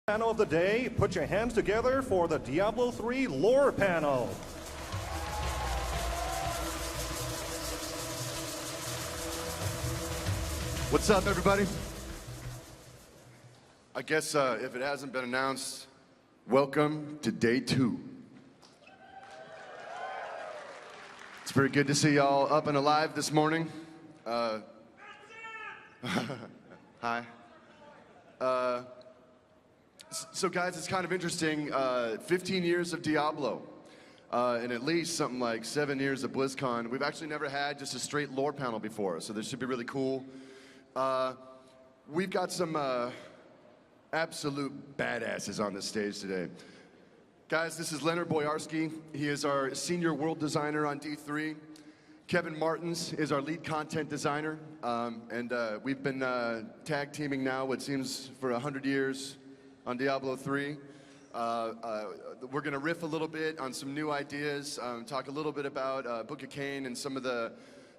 Panel of the day, put your hands together for the Diablo 3 lore panel. What's up, everybody? I guess if it hasn't been announced, welcome to day 2. It's very good to see y'all up and alive this morning. Hi. So guys, it's kind of interesting, 15 years of Diablo, and at least something like 7 years of BLIZZCON. We've actually never had just a straight lore panel before, so this should be really cool. We've got some absolute badasses on this stage today. Guys, this is Leonard Boyarski. He is our senior world designer on D3. Kevin Martins is our lead content designer, and we've been tag teaming now, what seems for 100 years on Diablo 3. We're gonna riff a little bit on some new ideas, talk a little bit about Book of Cain and some of the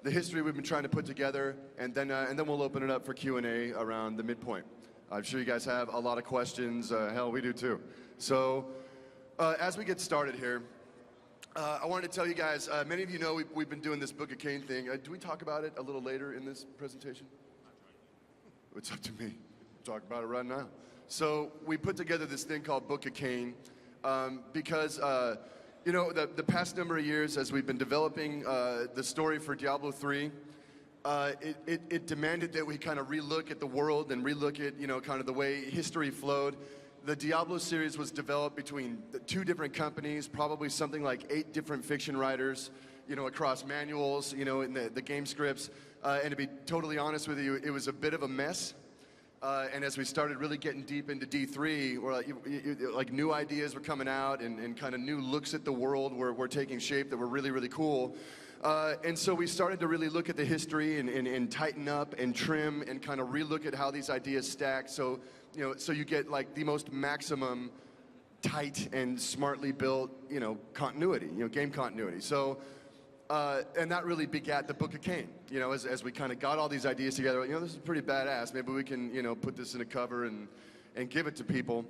history we've been trying to put together, and then we'll open it up for Q&A around the midpoint. I'm sure you guys have a lot of questions. Hell, we do too. So as we get started here, I wanted to tell you guys, many of you know we've been doing this Book of Cain thing. Do we talk about it a little later in this presentation? It's up to me. We'll talk about it right now. So we put together this thing called Book of Cain because, you know, the past number of years as we've been developing the story for Diablo 3, it demanded that we kind of relook at the world and relook at, you know, kind of the way history flowed. The Diablo series was developed between 2 different companies, probably something like 8 different fiction writers, you know, across manuals, you know, in the game scripts. And to be totally honest with you, it was a bit of a mess. And as we started really getting deep into D3, where like new ideas were coming out and kind of new looks at the world were taking shape that were really, really cool. And so we started to really look at the history and tighten up and trim and kind of relook at how these ideas stack. So, you know, so you get like the most maximum tight and smartly built, you know, continuity, you know, game continuity. So, and that really begat the Book of Cain. You know, as we kind of got all these ideas together, you know, this is pretty badass. Maybe we can, you know, put this in a cover and give it to people.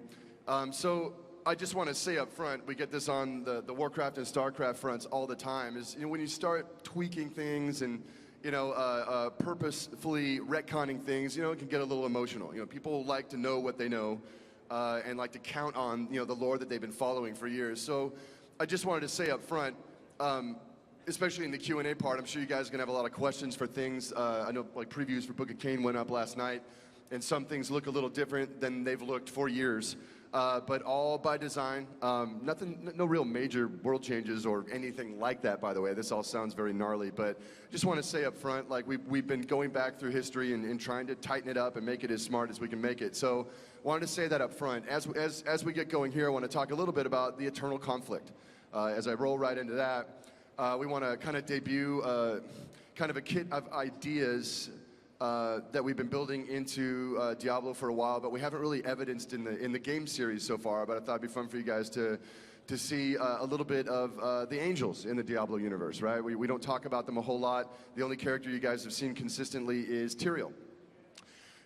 So I just want to say up front, we get this on the Warcraft and Starcraft fronts all the time, is, you know, when you start tweaking things and, you know, purposefully retconning things, you know, it can get a little emotional. You know, people like to know what they know and like to count on, you know, the lore that they've been following for years. So I just wanted to say up front, especially in the Q&A part, I'm sure you guys are gonna have a lot of questions for things. I know like previews for Book of Cain went up last night, and some things look a little different than they've looked for years. But all by design. No real major world changes or anything like that, by the way. This all sounds very gnarly, but just want to say up front, like we've been going back through history and trying to tighten it up and make it as smart as we can make it. So wanted to say that up front. As we get going here, I want to talk a little bit about the eternal conflict. As I roll right into that, we want to kind of debut kind of a kit of ideas that we've been building into Diablo for a while, but we haven't really evidenced in the game series so far. But I thought it'd be fun for you guys to see a little bit of the angels in the Diablo universe, right? We don't talk about them a whole lot. The only character you guys have seen consistently is Tyrio.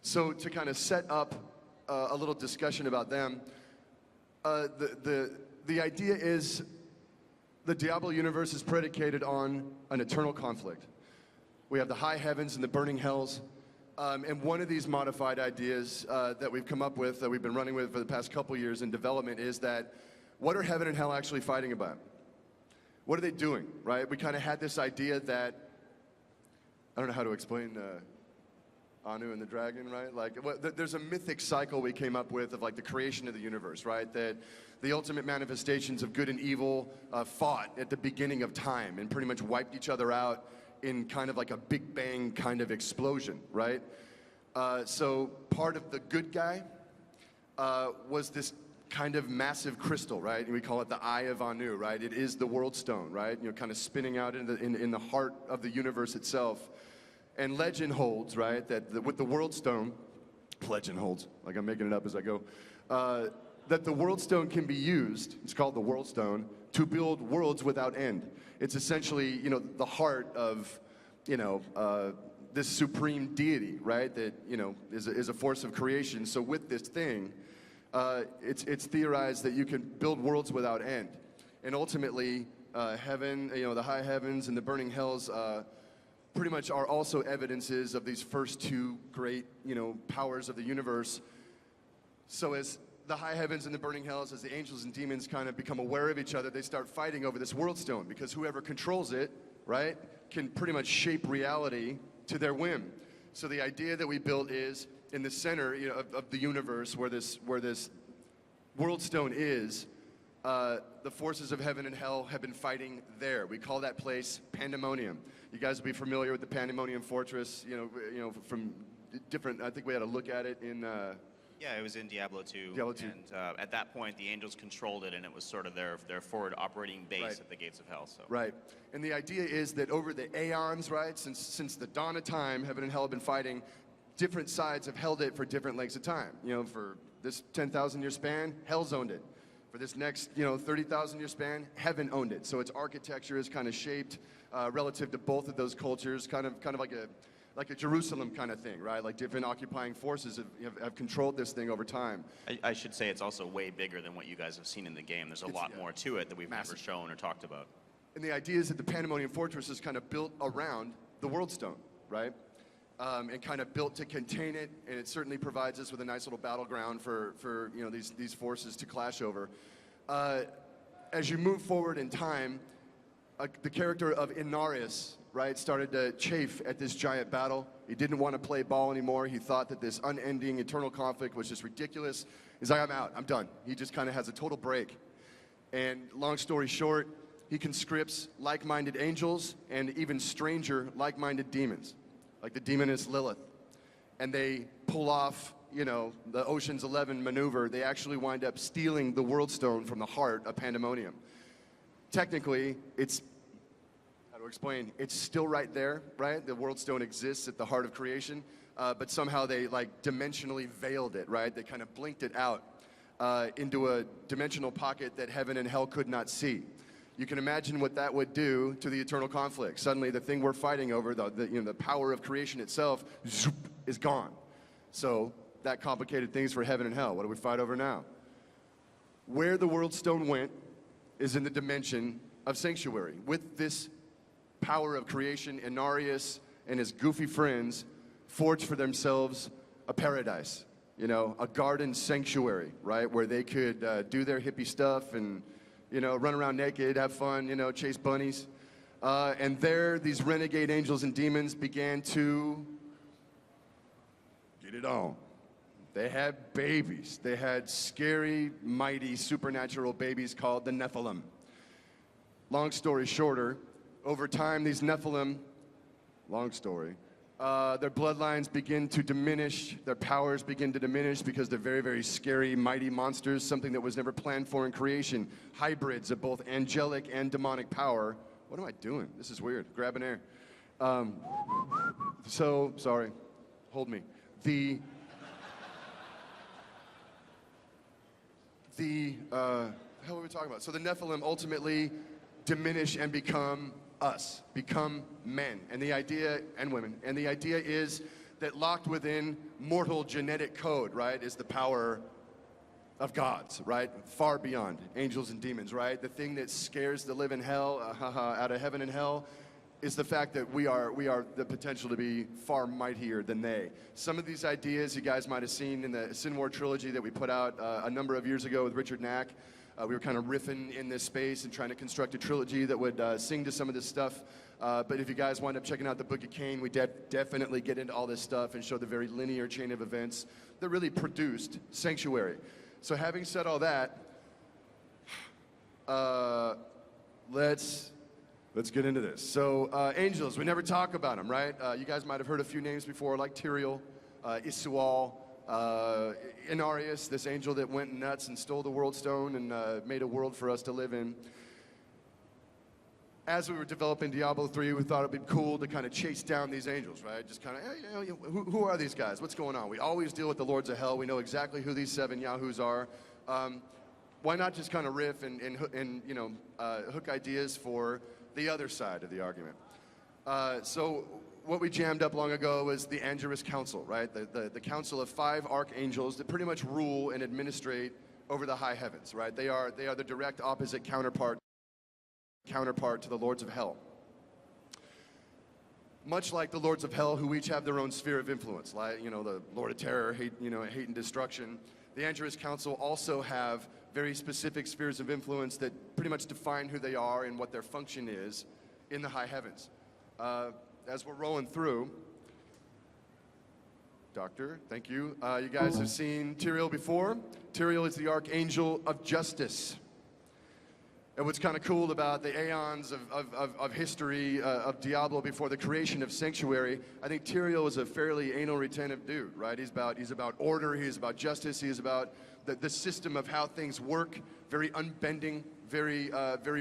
So to kind of set up a little discussion about them, the idea is the Diablo universe is predicated on an eternal conflict. We have the high heavens and the burning hells. And one of these modified ideas that we've come up with, that we've been running with for the past couple years in development, is that what are heaven and hell actually fighting about? What are they doing, right? We kind of had this idea that, I don't know how to explain Anu and the dragon, right? Like, there's a mythic cycle we came up with of like the creation of the universe, right? That the ultimate manifestations of good and evil fought at the beginning of time and pretty much wiped each other out in kind of like a Big Bang kind of explosion, right? So part of the good guy was this kind of massive crystal, right? And we call it the Eye of Anu, right? It is the world stone, right? You know, kind of spinning out in the heart of the universe itself. And legend holds, right, that with the world stone, legend holds, like I'm making it up as I go, that the world stone can be used, it's called the world stone, to build worlds without end. It's essentially, you know, the heart of, you know, this supreme deity, right? That, you know, is a force of creation. So with this thing, it's theorized that you can build worlds without end. And ultimately, heaven, the high heavens and the burning hells pretty much are also evidences of these first two great, powers of the universe. So as the high heavens and the burning hells, as the angels and demons kind of become aware of each other, they start fighting over this world stone, because whoever controls it, right, can pretty much shape reality to their whim. So the idea that we built is in the center of the universe, where this world stone is, the forces of heaven and hell have been fighting there. We call that place Pandemonium. You guys will be familiar with the Pandemonium Fortress, from different. I think we had a look at it in. Yeah, it was in Diablo 2. Diablo 2. And at that point, the angels controlled it, and it was sort of their forward operating base Right. at the gates of hell. So. Right. And the idea is that over the aeons, right, since the dawn of time, heaven and hell have been fighting. Different sides have held it for different lengths of time. For this 10,000-year span, hell's owned it. For this next, 30,000-year span, heaven owned it. So its architecture is kind of shaped relative to both of those cultures, kind of like a Jerusalem kind of thing, right? Like different occupying forces have controlled this thing over time. I should say it's also way bigger than what you guys have seen in the game. There's a lot more to it that we've never shown or talked about. And the idea is that the Pandemonium Fortress is kind of built around the World Stone, right? And kind of built to contain it, and it certainly provides us with a nice little battleground for these forces to clash over. As you move forward in time, the character of Inarius, right, started to chafe at this giant battle. He didn't want to play ball anymore. He thought that this unending eternal conflict was just ridiculous. He's like, I'm out, I'm done. He just kind of has a total break. And long story short, he conscripts like-minded angels and even stranger like-minded demons, like the demoness Lilith. And they pull off, the Ocean's 11 maneuver. They actually wind up stealing the World Stone from the heart of Pandemonium. Technically, it's still right there, right? The World Stone exists at the heart of creation, but somehow they dimensionally veiled it, right? They kind of blinked it out into a dimensional pocket that heaven and hell could not see. You can imagine what that would do to the eternal conflict. Suddenly, the thing we're fighting over, the power of creation itself, zoop, is gone. So that complicated things for heaven and hell. What do we fight over now? Where the World Stone went is in the dimension of sanctuary. With this power of creation, Inarius and his goofy friends forged for themselves a paradise, a garden sanctuary, right, where they could do their hippie stuff and, run around naked, have fun, chase bunnies. And there, these renegade angels and demons began to get it on. They had babies. They had scary, mighty, supernatural babies called the Nephilim. Long story shorter, over time, these Nephilim, long story, their bloodlines begin to diminish, their powers begin to diminish because they're very, very scary, mighty monsters, something that was never planned for in creation, hybrids of both angelic and demonic power. What am I doing? This is weird. Grabbing air. Sorry, hold me. How are we talking about? So the Nephilim ultimately diminish and become us, become men, and the idea, and women, and the idea is that locked within mortal genetic code, right, is the power of gods, right, far beyond angels and demons, right? The thing that scares the living hell out of heaven and hell is the fact that we are the potential to be far mightier than they. Some of these ideas you guys might have seen in the Sin War trilogy that we put out a number of years ago with Richard Knack. We were kind of riffing in this space and trying to construct a trilogy that would sing to some of this stuff. But if you guys wind up checking out the Book of Cain, we definitely get into all this stuff and show the very linear chain of events that really produced Sanctuary. So having said all that, let's get into this. So angels, we never talk about them, right? You guys might have heard a few names before, like Tyrio, Isual, Inarius, this angel that went nuts and stole the World Stone and made a world for us to live in. As we were developing Diablo 3, we thought it'd be cool to kind of chase down these angels, right? Just kind of, hey, who are these guys? What's going on? We always deal with the Lords of Hell. We know exactly who these 7 Yahoos are. Why not just kind of riff and hook ideas for the other side of the argument? So what we jammed up long ago was the Angelus Council, right? The council of 5 archangels that pretty much rule and administrate over the high heavens, right? They are the direct opposite counterpart to the Lords of Hell. Much like the Lords of Hell, who each have their own sphere of influence, like, the Lord of Terror, hate and destruction. The Angelus Council also have very specific spheres of influence that pretty much define who they are and what their function is in the high heavens. As we're rolling through, Doctor, thank you. You guys have seen Tyrio before. Tyrio is the Archangel of Justice. And what's kind of cool about the aeons of history of Diablo before the creation of Sanctuary, I think Tyrio is a fairly anal retentive dude, right? He's about order, he's about justice, he's about the system of how things work, very unbending, very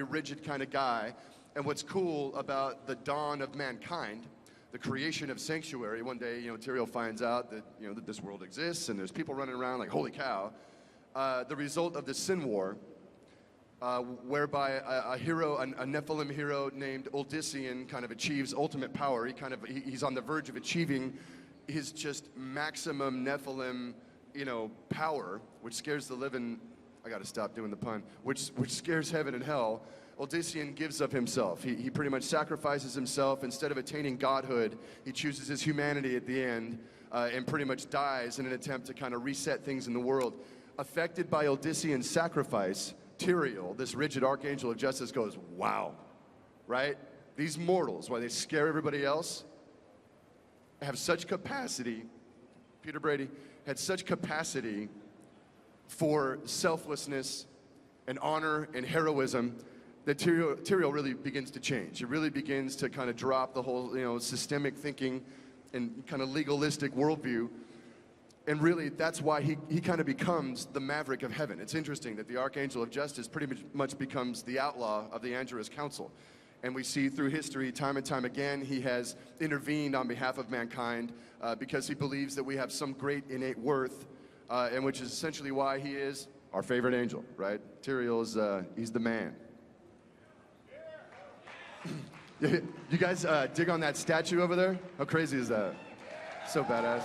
rigid kind of guy. And what's cool about the dawn of mankind, the creation of Sanctuary, one day, Tyrio finds out that, that this world exists and there's people running around like, holy cow. The result of the Sin War, whereby a hero, a Nephilim hero named Odyssean kind of achieves ultimate power. He's on the verge of achieving his just maximum Nephilim, power, which scares the living, I gotta stop doing the pun, which scares heaven and hell. Odyssean gives of himself. He pretty much sacrifices himself. Instead of attaining godhood, he chooses his humanity at the end and pretty much dies in an attempt to kind of reset things in the world. Affected by Odyssean's sacrifice, Tyrio, this rigid archangel of justice, goes, wow, right? These mortals, while they scare everybody else, have such capacity, Peter Brady had such capacity for selflessness and honor and heroism that Tyrio really begins to change. It really begins to kind of drop the whole, systemic thinking and kind of legalistic worldview. And really, that's why he kind of becomes the maverick of heaven. It's interesting that the Archangel of Justice pretty much becomes the outlaw of the Angelus Council. And we see through history, time and time again, he has intervened on behalf of mankind because he believes that we have some great innate worth, and which is essentially why he is our favorite angel, right? Tyrio is, he's the man. You guys dig on that statue over there? How crazy is that? So badass.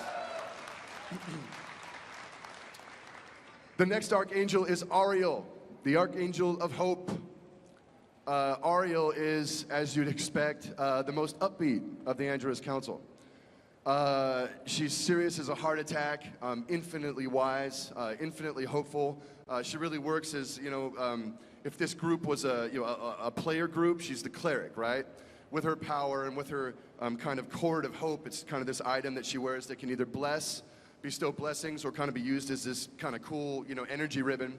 The next archangel is Ariel, the Archangel of Hope. Ariel is, as you'd expect, the most upbeat of the Angelus Council. She's serious as a heart attack, infinitely wise, infinitely hopeful. She really works as, if this group was a player group, she's the cleric, right? With her power and with her kind of cord of hope, it's kind of this item that she wears that can either bestow blessings or kind of be used as this kind of cool, energy ribbon.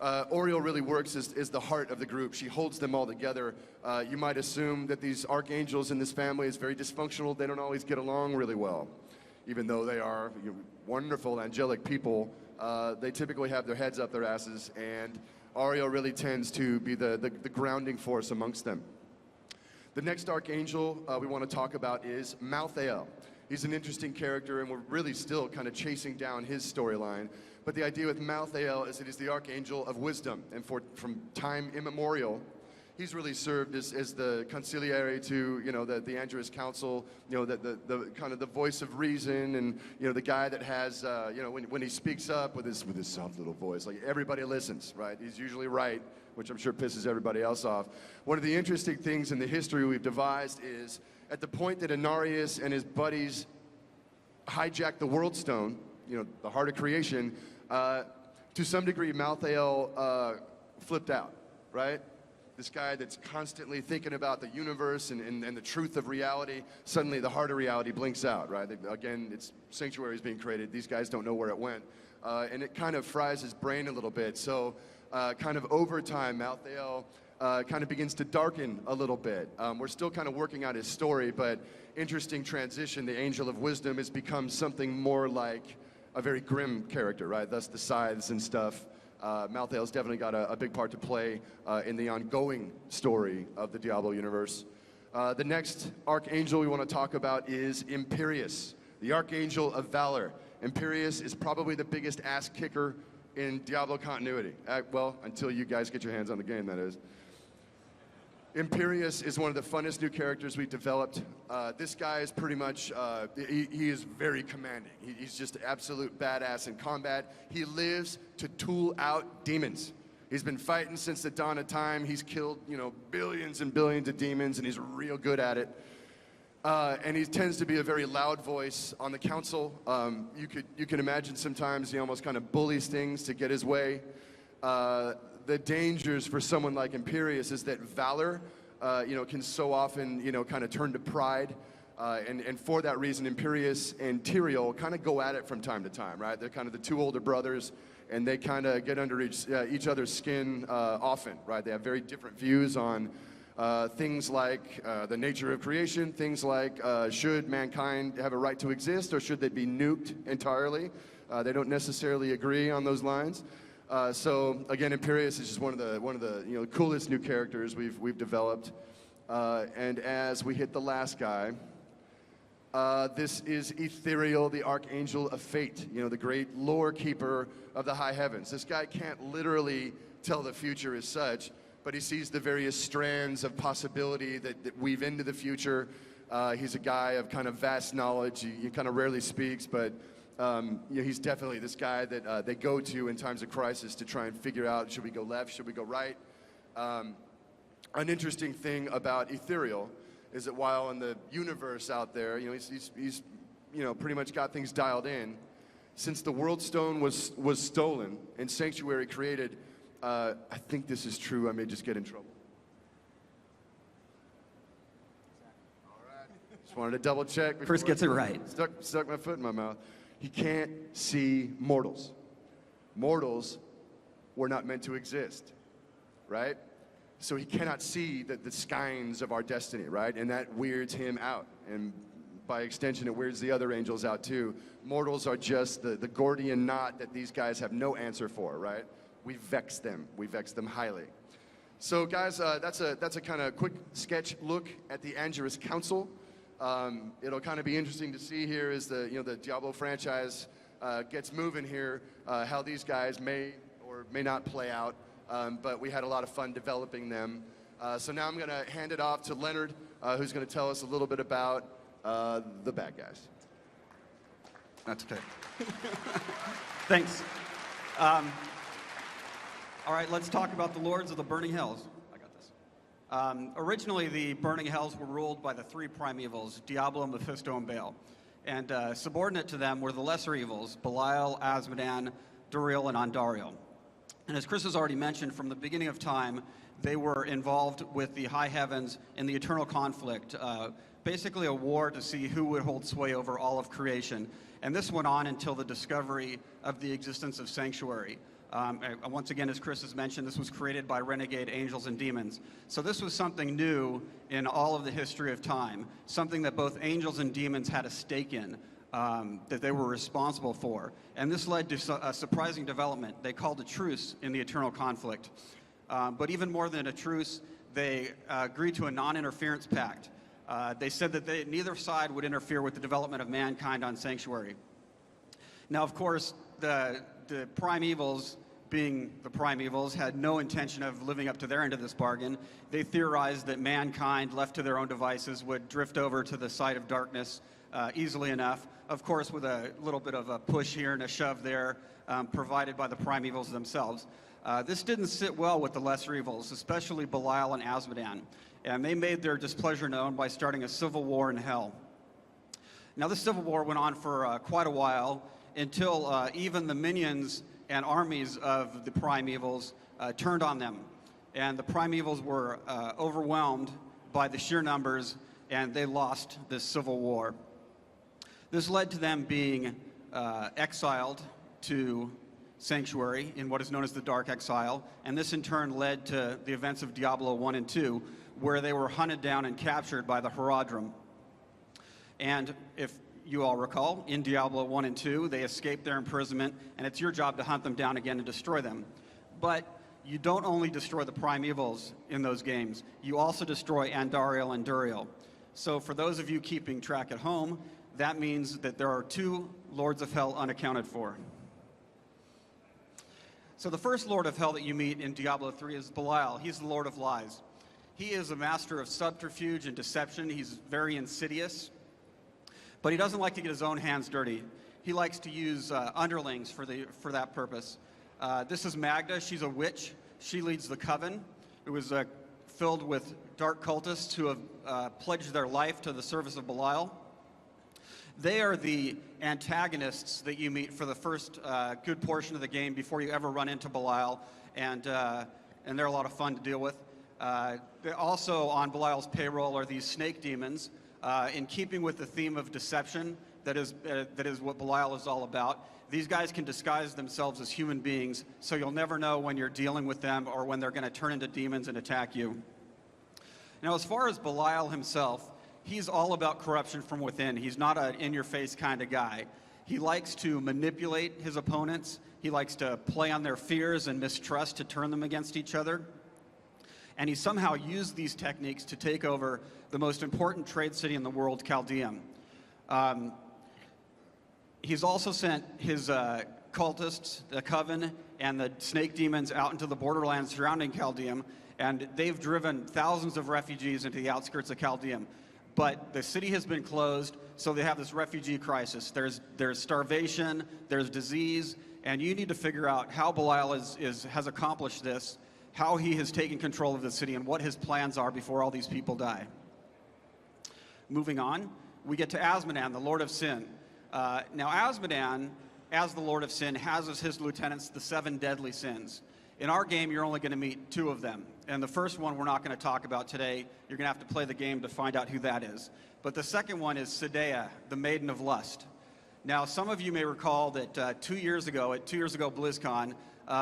Ariel really works as the heart of the group. She holds them all together. You might assume that these archangels in this family is very dysfunctional. They don't always get along really well. Even though they are wonderful, angelic people, they typically have their heads up their asses, and Ariel really tends to be the grounding force amongst them. The next archangel we want to talk about is Malthael. He's an interesting character, and we're really still kind of chasing down his storyline. But the idea with Malthael is that he's the Archangel of Wisdom, and from time immemorial, he's really served as the conciliary to the Angelus Council, the kind of the voice of reason, and the guy that has when he speaks up with his soft little voice, like everybody listens, right? He's usually right, which I'm sure pisses everybody else off. One of the interesting things in the history we've devised is at the point that Anarius and his buddies hijacked the World Stone, the heart of creation, to some degree, Malthael flipped out, right? This guy that's constantly thinking about the universe and the truth of reality, suddenly the heart of reality blinks out, right? Again, it's sanctuaries being created. These guys don't know where it went. And it kind of fries his brain a little bit. So kind of over time, Malthael kind of begins to darken a little bit. We're still kind of working out his story, but interesting transition. The Angel of Wisdom has become something more like a very grim character, right? Thus the scythes and stuff. Malthael's definitely got a big part to play in the ongoing story of the Diablo universe. The next archangel we want to talk about is Imperius, the Archangel of Valor. Imperius is probably the biggest ass kicker in Diablo continuity. Well, until you guys get your hands on the game, that is. Imperius is one of the funnest new characters we've developed. This guy is pretty much, he is very commanding. He's just absolute badass in combat. He lives to tool out demons. He's been fighting since the dawn of time. He's killed, billions and billions of demons, and he's real good at it. And he tends to be a very loud voice on the council. You can imagine sometimes he almost kind of bullies things to get his way. The dangers for someone like Imperius is that valor, can so often, kind of turn to pride. And for that reason, Imperius and Tyrio kind of go at it from time to time, right? They're kind of the two older brothers, and they kind of get under each other's skin often, right? They have very different views on things like the nature of creation, things like should mankind have a right to exist, or should they be nuked entirely? They don't necessarily agree on those lines. So again, Imperius is just one of the coolest new characters we've developed. And as we hit the last guy, this is Ethereal, the Archangel of Fate, the great lore keeper of the high heavens. This guy can't literally tell the future as such, but he sees the various strands of possibility that weave into the future. He's a guy of kind of vast knowledge. He kind of rarely speaks, but he's definitely this guy that they go to in times of crisis to try and figure out, should we go left, should we go right? An interesting thing about Ethereal is that while in the universe out there, he's pretty much got things dialed in. Since the World Stone was stolen and Sanctuary created, I think this is true. I may just get in trouble. All right. Just wanted to double check. First gets it right. Stuck my foot in my mouth. He can't see mortals. Mortals were not meant to exist, right? So he cannot see the skeins of our destiny, right? And that weirds him out. And by extension, it weirds the other angels out too. Mortals are just the Gordian knot that these guys have no answer for, right? We vex them. We vex them highly. So guys, that's a kind of quick sketch look at the Angerus Council. It'll kind of be interesting to see here as the Diablo franchise gets moving here, how these guys may or may not play out. But we had a lot of fun developing them. So now I'm going to hand it off to Leonard, who's going to tell us a little bit about the bad guys. That's okay. Thanks. All right, let's talk about the Lords of the Burning Hells. I got this. Originally, the Burning Hells were ruled by the three primevals, Diablo, Mephisto, and Baal. And subordinate to them were the lesser evils, Belial, Azmodan, Duriel, and Andariel. And as Chris has already mentioned, from the beginning of time, they were involved with the high heavens in the eternal conflict, basically a war to see who would hold sway over all of creation. And this went on until the discovery of the existence of Sanctuary. Once again, as Chris has mentioned, this was created by renegade angels and demons. So this was something new in all of the history of time, something that both angels and demons had a stake in, that they were responsible for. And this led to a surprising development. They called a truce in the eternal conflict. But even more than a truce, they agreed to a non-interference pact. They said that neither side would interfere with the development of mankind on Sanctuary. Now, of course, the primevals, being the primevals, had no intention of living up to their end of this bargain. They theorized that mankind, left to their own devices, would drift over to the side of darkness easily enough, of course with a little bit of a push here and a shove there, provided by the primevals themselves. This didn't sit well with the lesser evils, especially Belial and Azmodan, and they made their displeasure known by starting a civil war in hell. Now, this civil war went on for quite a while, until even the minions and armies of the primevals turned on them. And the primevals were overwhelmed by the sheer numbers, and they lost this civil war. This led to them being exiled to Sanctuary in what is known as the Dark Exile, and this in turn led to the events of Diablo 1 and 2, where they were hunted down and captured by the Horadrim. And if you all recall, in Diablo 1 and 2, they escaped their imprisonment, and it's your job to hunt them down again and destroy them. But you don't only destroy the primevals in those games, you also destroy Andariel and Duriel. So for those of you keeping track at home, that means that there are 2 Lords of Hell unaccounted for. So the first Lord of Hell that you meet in Diablo 3 is Belial. He's the Lord of Lies. He is a master of subterfuge and deception. He's very insidious, but he doesn't like to get his own hands dirty. He likes to use underlings for that purpose. This is Magda. She's a witch. She leads the coven. It was filled with dark cultists who have pledged their life to the service of Belial. They are the antagonists that you meet for the first good portion of the game before you ever run into Belial, and they're a lot of fun to deal with. Also on Belial's payroll are these snake demons, in keeping with the theme of deception. That is what Belial is all about. These guys can disguise themselves as human beings, so you'll never know when you're dealing with them or when they're going to turn into demons and attack you. Now, as far as Belial himself, he's all about corruption from within. He's not an in-your-face kind of guy. He likes to manipulate his opponents. He likes to play on their fears and mistrust to turn them against each other. And he somehow used these techniques to take over the most important trade city in the world, Caldeum. He's also sent his cultists, the Coven, and the snake demons out into the borderlands surrounding Caldeum, and they've driven thousands of refugees into the outskirts of Caldeum. But the city has been closed, so they have this refugee crisis. There's starvation, there's disease, and you need to figure out how Belial has accomplished this, how he has taken control of the city, and what his plans are before all these people die. Moving on, we get to Azmodan, the Lord of Sin. Now, Azmodan, as the Lord of Sin, has as his lieutenants the 7 deadly sins. In our game, you're only going to meet 2 of them. And the first one we're not going to talk about today. You're going to have to play the game to find out who that is. But the second one is Sedea, the Maiden of Lust. Now, some of you may recall that 2 years ago, at BLIZZCON,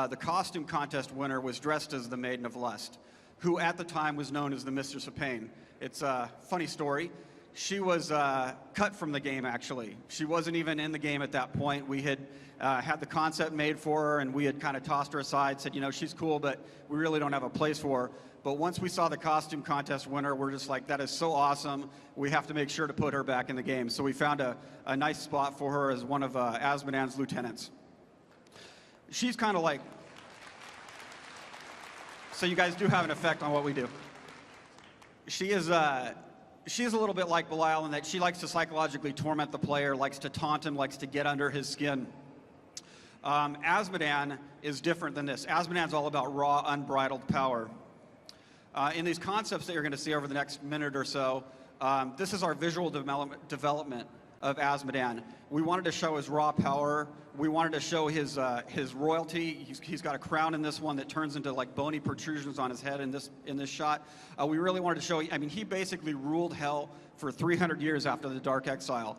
the costume contest winner was dressed as the Maiden of Lust, who at the time was known as the Mistress of Pain. It's a funny story. She was cut from the game, actually. She wasn't even in the game at that point. We had had the concept made for her, and we had kind of tossed her aside, said, you know, she's cool, but we really don't have a place for her. But once we saw the costume contest winner, we're just like, that is so awesome. We have to make sure to put her back in the game. So we found a nice spot for her as one of Azmodan's lieutenants. She's kind of like, so you guys do have an effect on what we do. She's a little bit like Belial in that she likes to psychologically torment the player, likes to taunt him, likes to get under his skin. Azmodan is different than this. Azmodan's all about raw, unbridled power. In these concepts that you're going to see over the next minute or so, this is our visual development of Azmodan. We wanted to show his raw power. We wanted to show his royalty. He's got a crown in this one that turns into like bony protrusions on his head in this shot. We really wanted to show, I mean, he basically ruled hell for 300 years after the Dark Exile.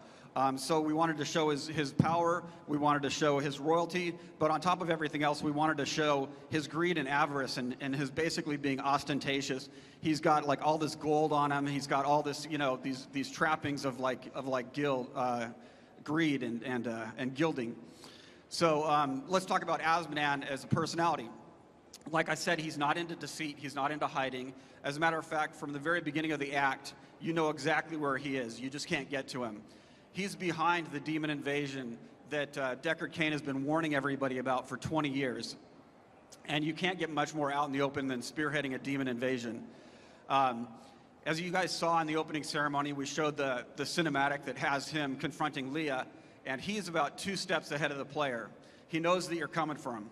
So we wanted to show his power, we wanted to show his royalty, but on top of everything else, we wanted to show his greed and avarice and his basically being ostentatious. He's got like all this gold on him. He's got all this, you know, these trappings of greed and gilding. So let's talk about Azmodan as a personality. Like I said, he's not into deceit. He's not into hiding. As a matter of fact, from the very beginning of the act, you know exactly where he is. You just can't get to him. He's behind the demon invasion that Deckard Cain has been warning everybody about for 20 years. And you can't get much more out in the open than spearheading a demon invasion. As you guys saw in the opening ceremony, we showed the cinematic that has him confronting Leah, and he's about 2 steps ahead of the player. He knows that you're coming for him.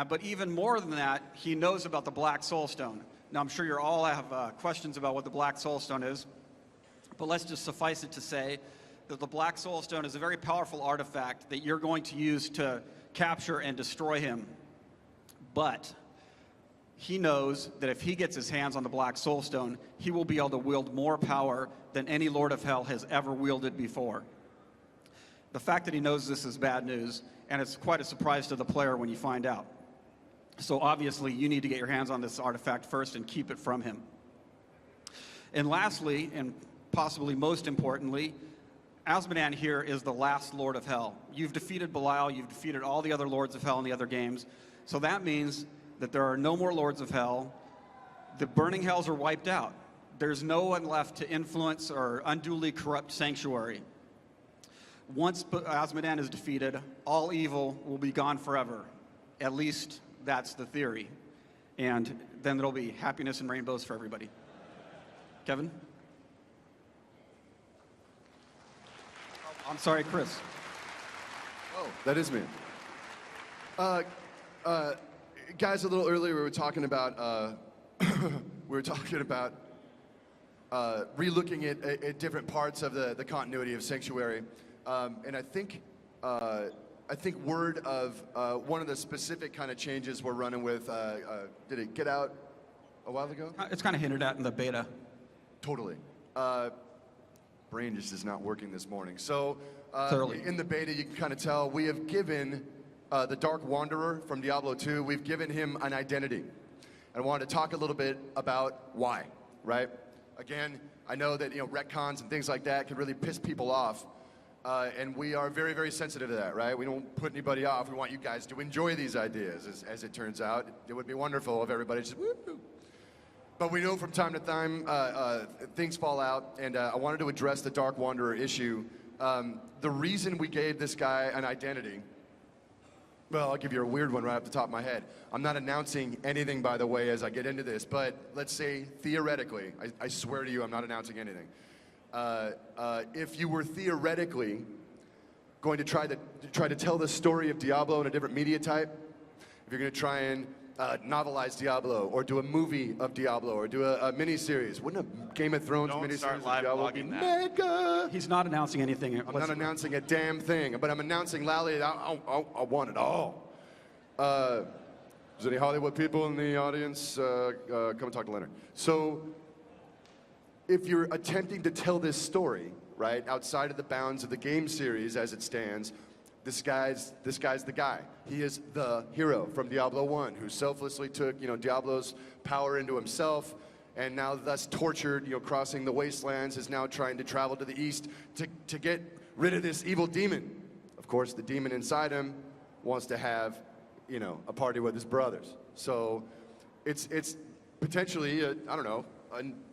But even more than that, he knows about the Black Soul Stone. Now, I'm sure you all have questions about what the Black Soul Stone is, but let's just suffice it to say that the Black Soul Stone is a very powerful artifact that you're going to use to capture and destroy him. But he knows that if he gets his hands on the Black Soul Stone, he will be able to wield more power than any Lord of Hell has ever wielded before. The fact that he knows this is bad news, and it's quite a surprise to the player when you find out. So obviously, you need to get your hands on this artifact first and keep it from him. And lastly, and possibly most importantly, Azmodan here is the last Lord of Hell. You've defeated Belial, you've defeated all the other Lords of Hell in the other games, so that means that there are no more Lords of Hell. The burning hells are wiped out. There's no one left to influence or unduly corrupt Sanctuary. Once Azmodan is defeated, all evil will be gone forever. At least that's the theory. and then there'll be happiness and rainbows for everybody. Kevin? Oh, I'm sorry, Chris. Oh, that is me. Guys, a little earlier we were talking about relooking at different parts of the continuity of Sanctuary, and I think word of one of the specific kind of changes we're running with. Did it get out a while ago? It's kind of hinted at in the beta. Totally. Brain just is not working this morning. So Thoroughly. in the beta, you can kind of tell we have given the Dark Wanderer from Diablo 2, we've given him an identity. And I wanted to talk a little bit about why, right? Again, I know that retcons and things like that can really piss people off. And we are very, very sensitive to that, right? We don't put anybody off. We want you guys to enjoy these ideas, as it turns out. It would be wonderful if everybody just woo-hoo. But we know from time to time things fall out, and I wanted to address the Dark Wanderer issue. The reason we gave this guy an identity, well, I'll give you a weird one right off the top of my head. I'm not announcing anything, by the way, as I get into this, but let's say theoretically, I swear to you, I'm not announcing anything. If you were theoretically going to try to tell the story of Diablo in a different media type, if you're going to try and novelize Diablo, or do a movie of Diablo, or do a mini-series, wouldn't a Game of Thrones Don't mini-series start of live Diablo be blogging that. mega? He's not announcing anything. I'm not announcing a damn thing, but I'm announcing loudly that I want it all. Is there any Hollywood people in the audience? Come and talk to Leonard. So, if you're attempting to tell this story, right, outside of the bounds of the game series as it stands, this guy's the guy. He is the hero from Diablo 1 who selflessly took, Diablo's power into himself, and now thus tortured, crossing the wastelands, is now trying to travel to the east to get rid of this evil demon. Of course, the demon inside him wants to have, a party with his brothers. So it's potentially, I don't know,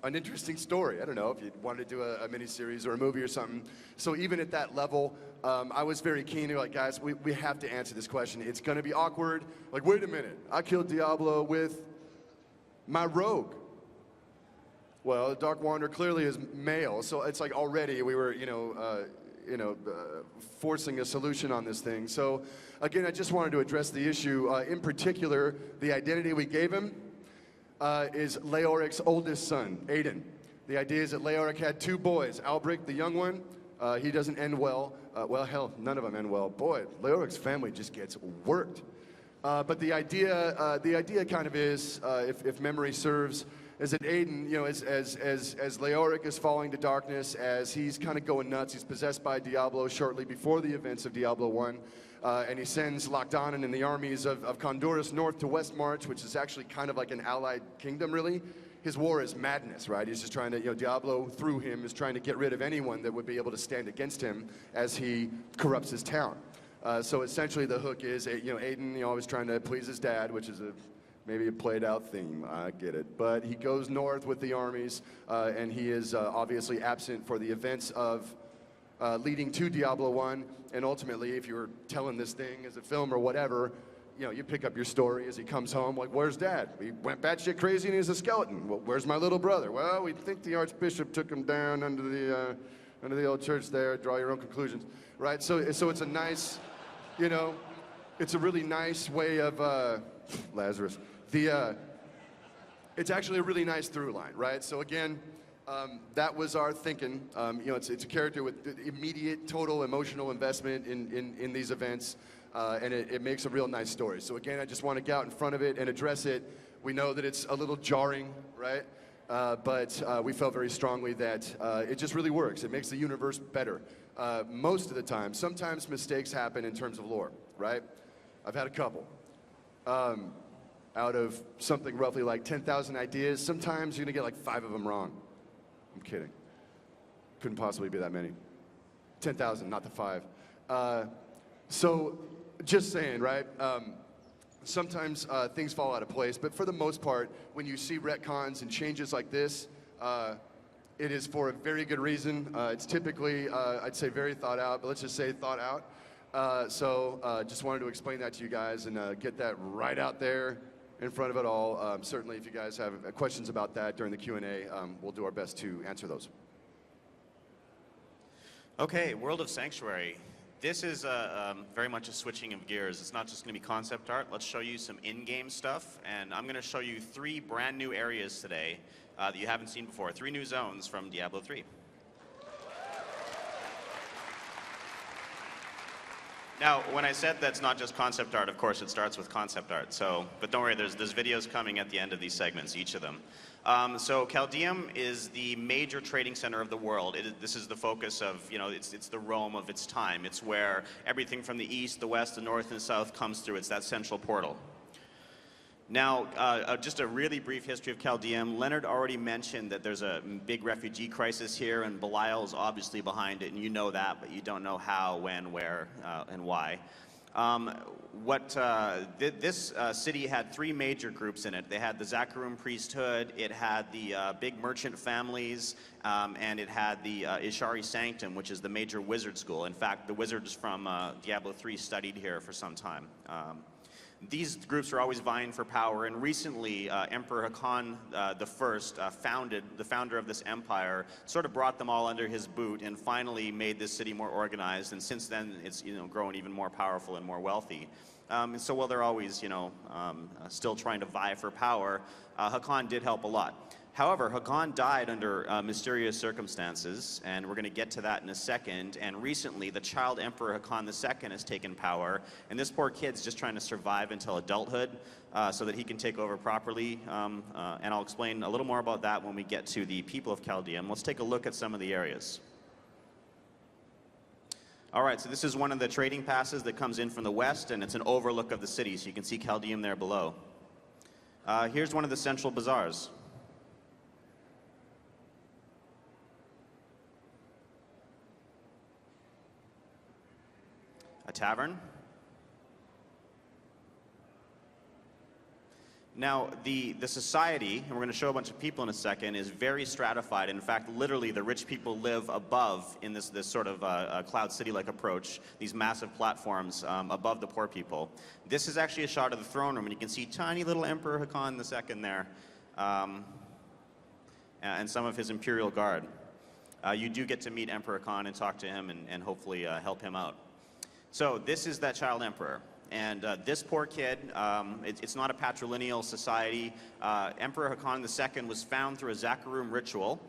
an interesting story. I don't know if you wanted to do a mini-series or a movie or something. So even at that level, I was very keen to guys, we have to answer this question. It's going to be awkward. Like, wait a minute, I killed Diablo with my rogue. Well, the Dark Wanderer clearly is male, so it's like already we were, forcing a solution on this thing. So again, I just wanted to address the issue. In particular, the identity we gave him is Leoric's oldest son, Aiden. The idea is that Leoric had two boys. Albric, the young one, he doesn't end well. Well, hell, none of them end well. Boy, Leoric's family just gets worked. But the idea kind of is, if memory serves, is that Aiden, as Leoric is falling to darkness, as he's kind of going nuts, he's possessed by Diablo shortly before the events of Diablo 1. And he sends Lochdanan and the armies of Condorus north to Westmarch, which is actually kind of like an allied kingdom, really. His war is madness, right? He's just trying to, Diablo, through him, is trying to get rid of anyone that would be able to stand against him as he corrupts his town. So essentially the hook is, Aiden, always trying to please his dad, which is maybe a played out theme, I get it. But he goes north with the armies, and he is obviously absent for the events of leading to Diablo 1, and ultimately, if you're telling this thing as a film or whatever, you pick up your story as he comes home, like, where's Dad? He went batshit crazy and he's a skeleton. Well, where's my little brother? Well, we think the Archbishop took him down under the old church there. Draw your own conclusions, right? So it's a nice, it's a really nice way of, Lazarus. It's actually a really nice through line, right? So again, that was our thinking. It's a character with immediate, total emotional investment in these events, and it makes a real nice story. So again, I just want to get out in front of it and address it. We know that it's a little jarring, right? But we felt very strongly that it just really works. It makes the universe better. Most of the time, sometimes mistakes happen in terms of lore, right? I've had a couple. Out of something roughly like 10,000 ideas, sometimes you're gonna get like 5 of them wrong. I'm kidding. Couldn't possibly be that many. 10,000, not the 5. So, just saying, right? Sometimes things fall out of place, but for the most part, when you see retcons and changes like this, it is for a very good reason. It's typically, I'd say very thought out, but let's just say thought out. So just wanted to explain that to you guys and get that right out there in front of it all. Certainly, if you guys have questions about that during the Q&A, we'll do our best to answer those. Okay, World of Sanctuary. This is very much a switching of gears. It's not just going to be concept art. Let's show you some in-game stuff, and I'm going to show you 3 brand new areas today that you haven't seen before. 3 new zones from Diablo 3. Now, when I said that's not just concept art, of course it starts with concept art. But don't worry, there's videos coming at the end of these segments, each of them. So Caldeum is the major trading center of the world. This is the focus of, it's the Rome of its time. It's where everything from the east, the west, the north, and south comes through. It's that central portal. Now, just a really brief history of Caldeum. Leonard already mentioned that there's a big refugee crisis here, and Belial's obviously behind it, and you know that, but you don't know how, when, where, and why. This city had 3 major groups in it. They had the Zakharum priesthood, it had the big merchant families, and it had the Ishari Sanctum, which is the major wizard school. In fact, the wizards from Diablo 3 studied here for some time. These groups are always vying for power, and recently Emperor Hakan the founder of this empire, sort of brought them all under his boot and finally made this city more organized, and since then it's grown even more powerful and more wealthy. And so while they're always still trying to vie for power, Hakan did help a lot. However, Hakan died under mysterious circumstances, and we're going to get to that in a second. And recently, the child Emperor Hakan II has taken power, and this poor kid's just trying to survive until adulthood so that he can take over properly. And I'll explain a little more about that when we get to the people of Caldeum. Let's take a look at some of the areas. All right, so this is one of the trading passes that comes in from the west, and it's an overlook of the city, so you can see Caldeum there below. Here's one of the central bazaars. A tavern. Now, the society, and we're going to show a bunch of people in a second, is very stratified. In fact, literally, the rich people live above in this sort of Cloud City-like approach, these massive platforms above the poor people. This is actually a shot of the throne room, and you can see tiny little Emperor Hakan II there, and some of his Imperial Guard. You do get to meet Emperor Hakan and talk to him and hopefully help him out. So this is that child emperor, and this poor kid, it's not a patrilineal society. Emperor Hakan II was found through a Zakharum ritual,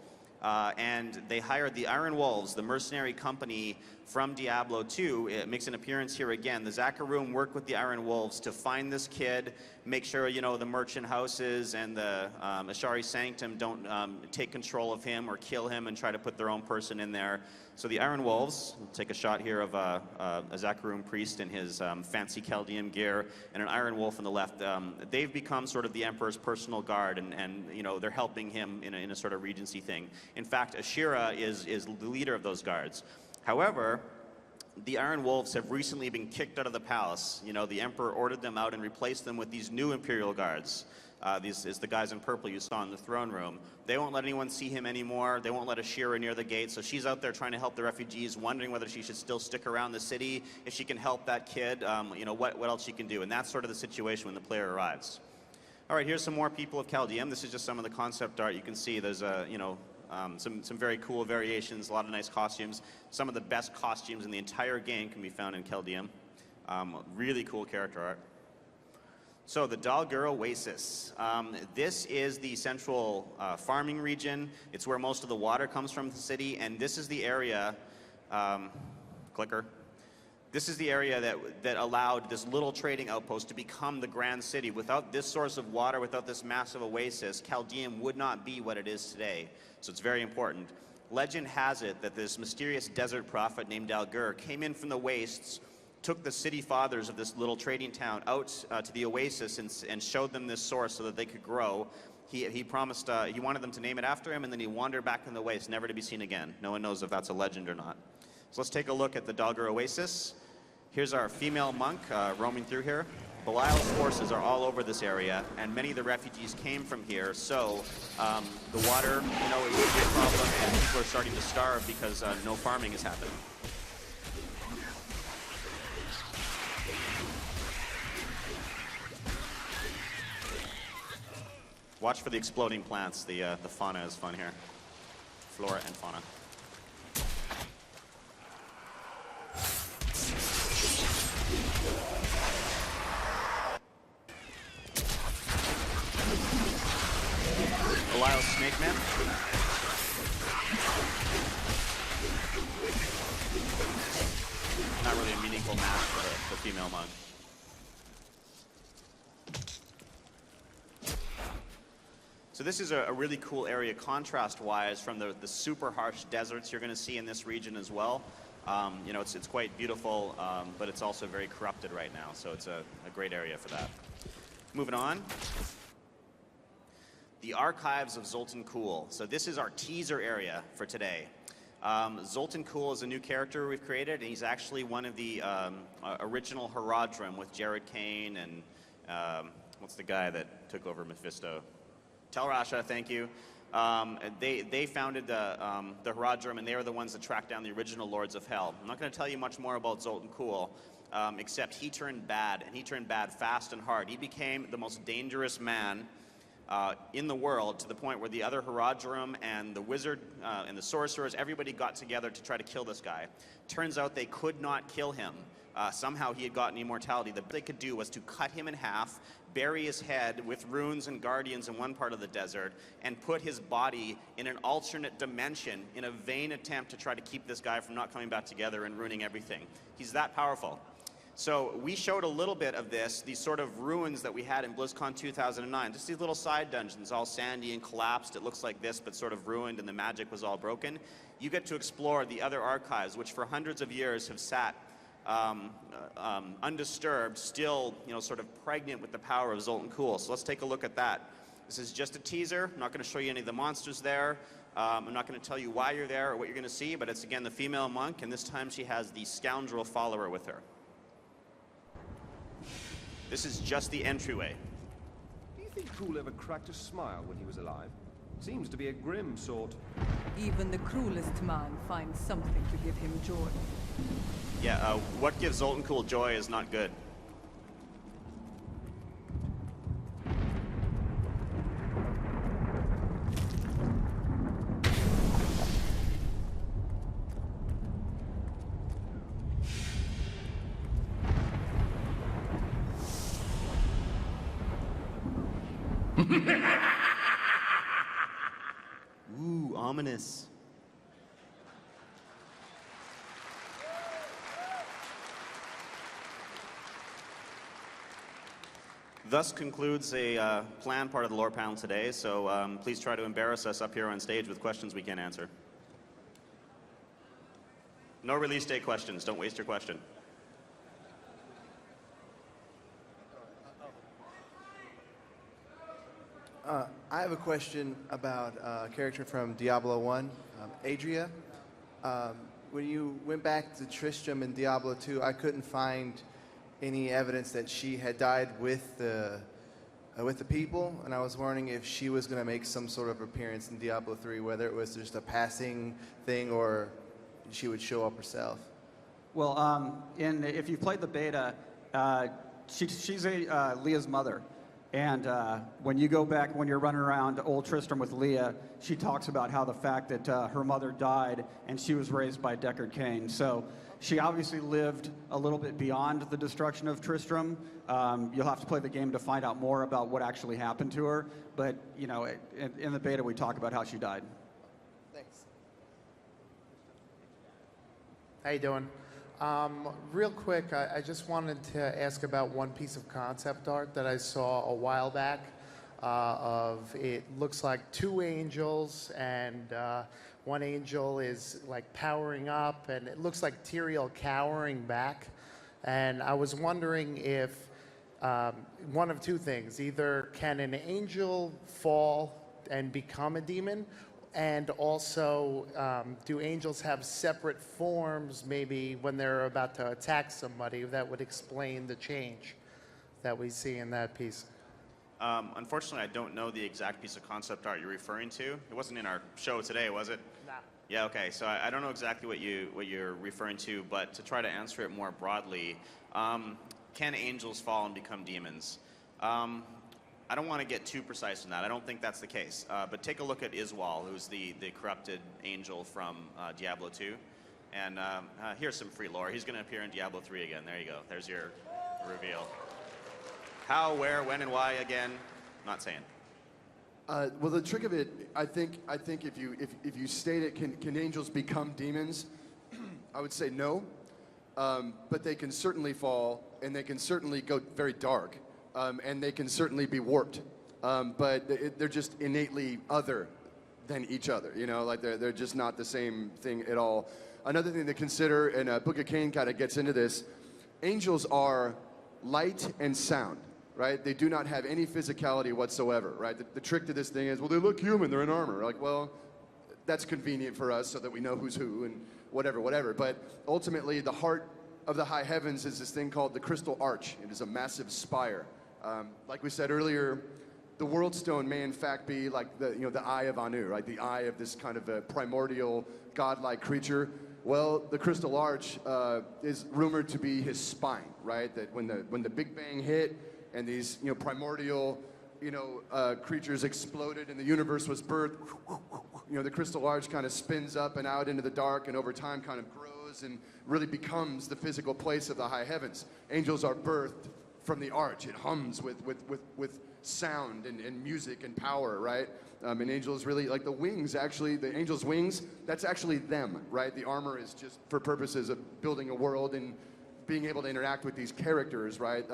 and they hired the Iron Wolves, the mercenary company from Diablo 2. It makes an appearance here again. The Zakharum worked with the Iron Wolves to find this kid, make sure, the merchant houses and the Ishari Sanctum don't take control of him or kill him and try to put their own person in there. So the Iron Wolves, we'll take a shot here of a Zakharum priest in his fancy Caldeum gear and an Iron Wolf on the left. They've become sort of the Emperor's personal guard, and they're helping him in a sort of regency thing. In fact, Ashira is the leader of those guards. However, the Iron Wolves have recently been kicked out of the palace. The Emperor ordered them out and replaced them with these new Imperial Guards. These is the guys in purple you saw in the throne room. They won't let anyone see him anymore. They won't let Ashira near the gate. So she's out there trying to help the refugees, wondering whether she should still stick around the city, if she can help that kid, what else she can do. And that's sort of the situation when the player arrives. All right, here's some more people of Caldeum. This is just some of the concept art. You can see there's some very cool variations, a lot of nice costumes. Some of the best costumes in the entire game can be found in Caldeum. Really cool character art. So the Dalgur Oasis. This is the central farming region. It's where most of the water comes from the city, and this is the area, clicker. This is the area that allowed this little trading outpost to become the grand city. Without this source of water, without this massive oasis, Caldeum would not be what it is today. So it's very important. Legend has it that this mysterious desert prophet named Dalgur came in from the wastes, took the city fathers of this little trading town out to the oasis and showed them this source so that they could grow. He promised, he wanted them to name it after him, and then he wandered back in the waste, never to be seen again. No one knows if that's a legend or not. So let's take a look at the Dalgur Oasis. Here's our female monk roaming through here. Belial's forces are all over this area, and many of the refugees came from here, so the water, it would be a problem, and people are starting to starve because no farming is happening. Watch for the exploding plants. The fauna is fun here. Flora and fauna. Belial Snake Man. Not really a meaningful match for the female monk. So this is a really cool area contrast-wise from the super harsh deserts you're going to see in this region as well. You know, it's quite beautiful, but it's also very corrupted right now, so it's a great area for that. Moving on. The Archives of Zoltan Kulle. So this is our teaser area for today. Zoltan Kulle is a new character we've created, and he's actually one of the original Haradrim with Jared Cain and what's the guy that took over Mephisto? Telrasha, thank you. They founded the Haradrim, and they were the ones that tracked down the original Lords of Hell. I'm not going to tell you much more about Zoltan Kulle, except he turned bad, and he turned bad fast and hard. He became the most dangerous man in the world, to the point where the other Haradrim and the wizard and the sorcerers, everybody got together to try to kill this guy. Turns out they could not kill him. Somehow he had gotten immortality. The best they could do was to cut him in half, bury his head with runes and guardians in one part of the desert, and put his body in an alternate dimension in a vain attempt to try to keep this guy from not coming back together and ruining everything. He's that powerful. So we showed a little bit of this, these sort of ruins that we had in BlizzCon 2009. Just these little side dungeons, all sandy and collapsed. It looks like this, but sort of ruined, and the magic was all broken. You get to explore the other archives, which for hundreds of years have sat undisturbed, still, you know, sort of pregnant with the power of Zoltan Kulle. So let's take a look at that. This is just a teaser. I'm not going to show you any of the monsters there. I'm not going to tell you why you're there or what you're going to see, but it's again the female monk, and this time she has the scoundrel follower with her. This is just the entryway. Do you think Kulle ever cracked a smile when he was alive? Seems to be a grim sort. Even the cruelest man finds something to give him joy. Yeah, what gives Zoltan Kulle joy is not good. Ooh, ominous. Thus concludes a planned part of the lore panel today, so please try to embarrass us up here on stage with questions we can't answer. No release date questions. Don't waste your question. I have a question about a character from Diablo 1, Adria. When you went back to Tristram in Diablo 2, I couldn't find any evidence that she had died with the people, and I was wondering if she was going to make some sort of appearance in Diablo 3, whether it was just a passing thing or she would show up herself. Well, if you've played the beta, she's Leah's mother. And when you go back, when you're running around Old Tristram with Leah, she talks about how the fact that her mother died and she was raised by Deckard Cain. So she obviously lived a little bit beyond the destruction of Tristram. You'll have to play the game to find out more about what actually happened to her. But, you know, in the beta, we talk about how she died. Thanks. How you doing? Real quick, I just wanted to ask about one piece of concept art that I saw a while back. It looks like two angels, and one angel is like powering up, and it looks like Tyrio cowering back. And I was wondering if one of two things: either can an angel fall and become a demon, and also, do angels have separate forms, maybe when they're about to attack somebody, that would explain the change that we see in that piece? Unfortunately, I don't know the exact piece of concept art you're referring to. It wasn't in our show today, was it? No. Yeah, okay. So I don't know exactly what you're referring to, but to try to answer it more broadly, can angels fall and become demons? I don't want to get too precise in that. I don't think that's the case. But take a look at Iswal, who's the corrupted angel from Diablo 2. And here's some free lore. He's going to appear in Diablo 3 again. There you go. There's your reveal. How, where, when, and why again? Not saying. Well, the trick of it, I think if you state it, can angels become demons? I would say no. But they can certainly fall, and they can certainly go very dark, and they can certainly be warped. But they're just innately other than each other. You know, like they're just not the same thing at all. Another thing to consider, and Book of Cain kind of gets into this, angels are light and sound, right? They do not have any physicality whatsoever, right? The trick to this thing is, well, they look human, they're in armor. Like, well, that's convenient for us so that we know who's who and whatever. But ultimately, the heart of the high heavens is this thing called the crystal arch. It is a massive spire. Like we said earlier, the world stone may in fact be like the eye of Anu, right? The eye of this kind of a primordial godlike creature. Well, the crystal arch is rumored to be his spine, right? That when the Big Bang hit and these primordial creatures exploded and the universe was birthed, the crystal arch kind of spins up and out into the dark, and over time kind of grows and really becomes the physical place of the high heavens. Angels are birthed from the arch. It hums with sound and music and power, right? And angels really, like the wings, actually, the angels' wings, that's actually them, right? The armor is just for purposes of building a world and being able to interact with these characters, right?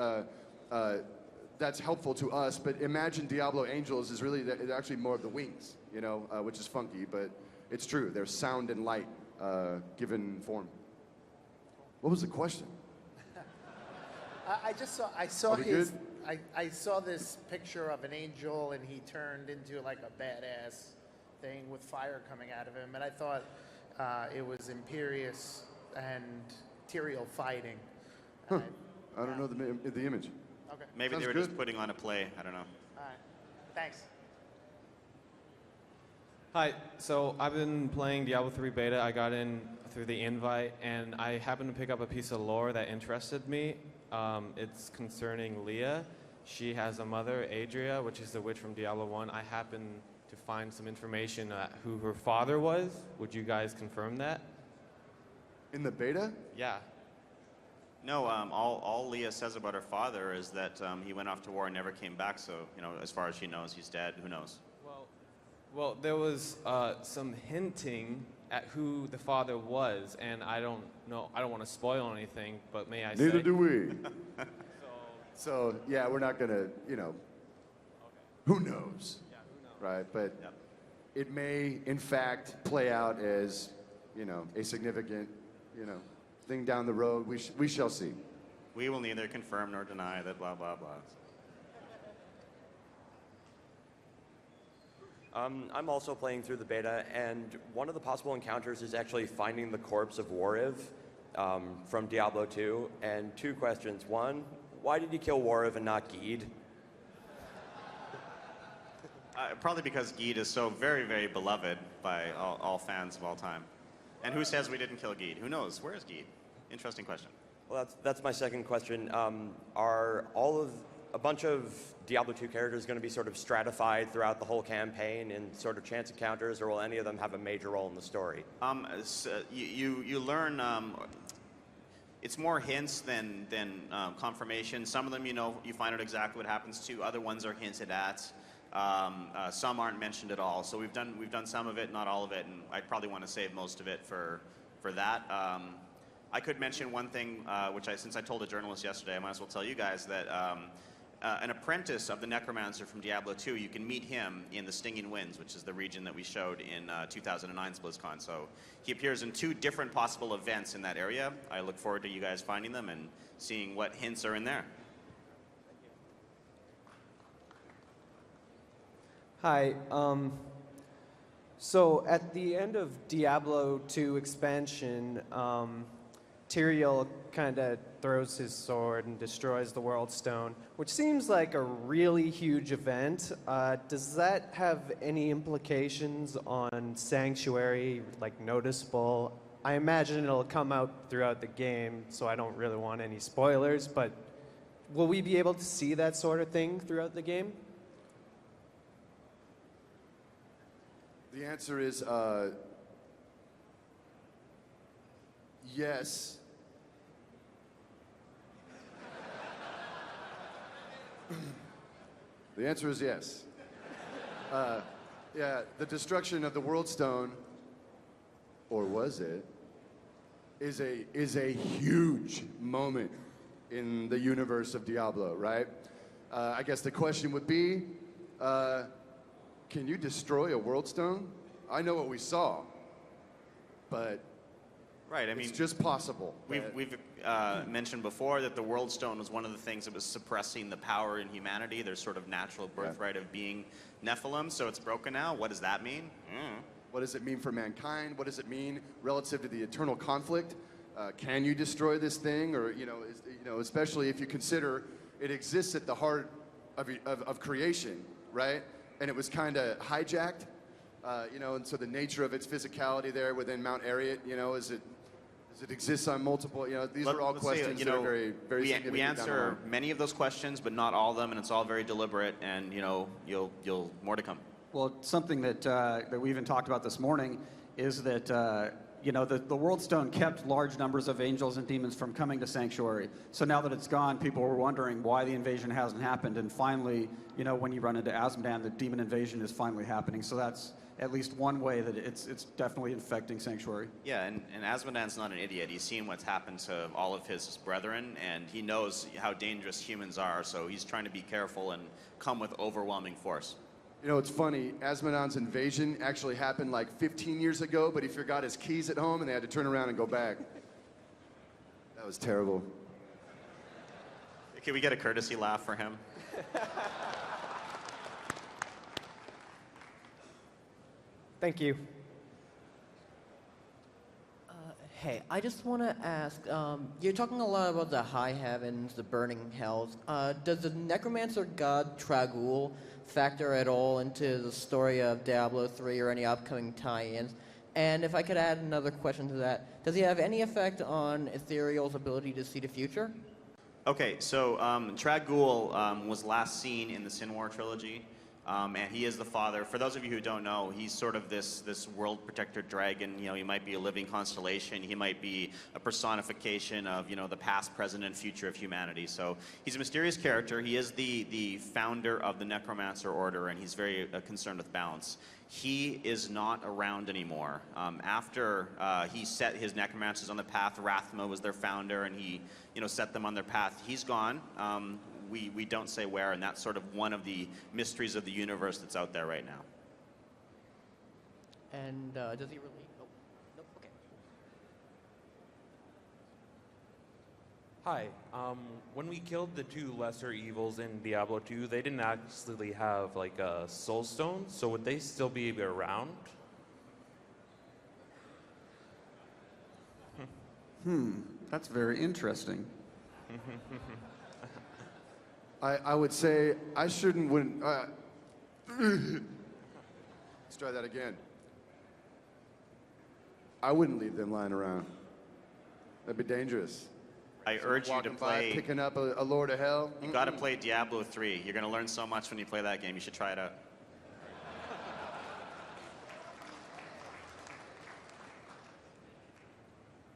That's helpful to us, but imagine Diablo angels is really actually more of the wings, which is funky, but it's true. They're sound and light given form. What was the question? I saw this picture of an angel, and he turned into like a badass thing with fire coming out of him, and I thought it was Imperius and Tyrio fighting. Huh. I don't know the image. Okay. Maybe Sounds they were good. just putting on a play. I don't know. All right. Thanks. Hi, so I've been playing Diablo 3 beta. I got in through the invite, and I happened to pick up a piece of lore that interested me. It's concerning Leah. She has a mother, Adria, which is the witch from Diablo 1. I happened to find some information who her father was. Would you guys confirm that? In the beta? Yeah. No, all Leah says about her father is that he went off to war and never came back. So, as far as she knows, he's dead. Who knows? Well, there was some hinting at who the father was, and I don't know. I don't want to spoil anything, but may I say? Neither do we. So yeah, we're not gonna, who knows, right? But it may, in fact, play out as, a significant, thing down the road. We shall see. We will neither confirm nor deny that blah, blah, blah. I'm also playing through the beta, and one of the possible encounters is actually finding the corpse of Wariv from Diablo 2. And two questions. One, why did you kill Wariv and not Geed? Probably because Geed is so very, very beloved by all fans of all time. And who says we didn't kill Geed? Who knows? Where is Geed? Interesting question. Well, that's my second question. Are a bunch of Diablo 2 characters going to be sort of stratified throughout the whole campaign in sort of chance encounters, or will any of them have a major role in the story? You learn, it's more hints than confirmation. Some of them, you find out exactly what happens to. Other ones are hinted at. Some aren't mentioned at all. So we've done some of it, not all of it, and I probably want to save most of it for that. I could mention one thing, since I told a journalist yesterday, I might as well tell you guys that an apprentice of the Necromancer from Diablo 2, you can meet him in the Stinging Winds, which is the region that we showed in 2009's BLIZZCON. So he appears in 2 different possible events in that area. I look forward to you guys finding them and seeing what hints are in there. Hi. So at the end of Diablo 2 expansion, Tyrio kind of throws his sword and destroys the World Stone, which seems like a really huge event. Does that have any implications on Sanctuary, like noticeable? I imagine it'll come out throughout the game, so I don't really want any spoilers, but will we be able to see that sort of thing throughout the game? The answer is yes. The answer is yes. Yeah, the destruction of the World Stone, or was it, is a huge moment in the universe of Diablo, right? I guess the question would be, can you destroy a World Stone? I know what we saw, but right, I mean, it's just possible. We've mentioned before that the World Stone was one of the things that was suppressing the power in humanity, their sort of natural birthright of being Nephilim, so it's broken now. What does that mean? What does it mean for mankind? What does it mean relative to the eternal conflict? Can you destroy this thing? Or, especially if you consider it exists at the heart of creation, right? And it was kind of hijacked, and so the nature of its physicality there within Mount Aryat, does it exist on multiple, these are all questions that are very, very significant. We answer many of those questions, but not all of them, and it's all very deliberate, and, you'll more to come. Well, something that we even talked about this morning is that, the World Stone kept large numbers of angels and demons from coming to Sanctuary. So now that it's gone, people were wondering why the invasion hasn't happened. And finally, when you run into Azmodan, the demon invasion is finally happening. So that's at least one way that it's definitely infecting Sanctuary. Yeah, and Azmodan's not an idiot. He's seen what's happened to all of his brethren, and he knows how dangerous humans are. So he's trying to be careful and come with overwhelming force. It's funny, Azmodan's invasion actually happened like 15 years ago, but he forgot his keys at home and they had to turn around and go back. That was terrible. Can we get a courtesy laugh for him? Thank you. Hey, I just want to ask, you're talking a lot about the high heavens, the burning hells. Does the necromancer god Tragoul factor at all into the story of Diablo 3 or any upcoming tie-ins? And if I could add another question to that, does he have any effect on Ethereal's ability to see the future? Okay, so Tragoul was last seen in the Sin War trilogy. And he is the father. For those of you who don't know, he's sort of this world protector dragon. He might be a living constellation. He might be a personification of, the past, present, and future of humanity. So he's a mysterious character. He is the founder of the Necromancer Order, and he's very concerned with balance. He is not around anymore. After he set his necromancers on the path, Rathma was their founder, and he, set them on their path. He's gone. We don't say where, and that's sort of one of the mysteries of the universe that's out there right now. And does he really? Oh, nope. Okay. Hi. When we killed the two lesser evils in Diablo 2, they didn't actually have like a soul stone, so would they still be around? That's very interesting. I would say I wouldn't. Let's try that again. I wouldn't leave them lying around. That'd be dangerous. I urge you to play. Picking up a Lord of Hell. You got to play Diablo 3. You're going to learn so much when you play that game. You should try it out.